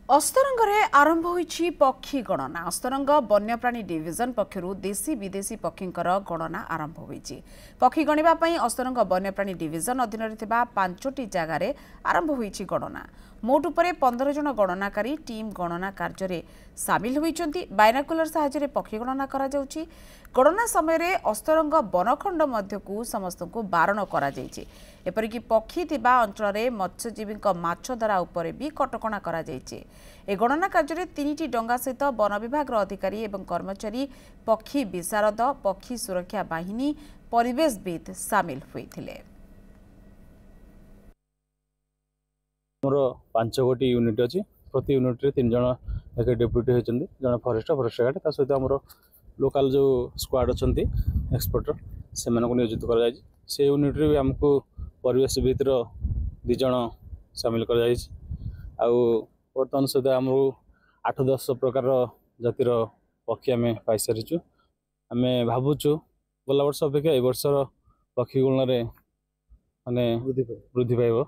अस्तरंगे आरंभ होईछि पक्षी गणना। अस्तरंग वन्यप्राणी डिविजन पक्षरु देशी विदेशी पक्षींकर गणना आरंभ होईछि। पक्षी गणिबा पई अस्तरंग वन्यप्राणी डिविजन अधीन रे थिबा 5टी जगार आरंभ होईछि गणना। मोट उपरे 15 जन गणनाकारी टीम गणना कार्य रे सामिल होईछन्ति। बायनाकुलर सहायता पक्षी गणना करा जाउछि। गणना समय रे अस्तरंग वनखंड मध्यकू समस्तको बारण करा जाइछि। एपरिकी पक्षी थिबा अंचल रे मत्स्यजीवीक माछ धरा उपरे भी कटकणा करा जाइछि। ए गणना कार्य रे 3टी डंगा सहित वन विभाग अधिकारी एवं कर्मचारी, पक्षी विशारद, पक्षी सुरक्षा बाहिनी, परिवेशविद सामिल होइथिले। मोर 5 गोटी यूनिट अछि। प्रति यूनिट रे 3 जन एक डेप्यूटी होइछन्ति, जन फॉरेस्ट गार्ड ता सहित हमर लोकल जो स्क्वाड अछन्ति एक्सपर्टर से मानको नियोजित करा जाय। से यूनिट रे हमको परिवेशविद रो 2 जन शामिल करा जाय। आ वर्तमान सुधा हमको 8-10 प्रकार जातिर पक्षी आम पाई सारी। आम भावुचु गला वर्ष अपेक्षा ए वर्षर पक्षी गुण में माने वृद्धि पाइब।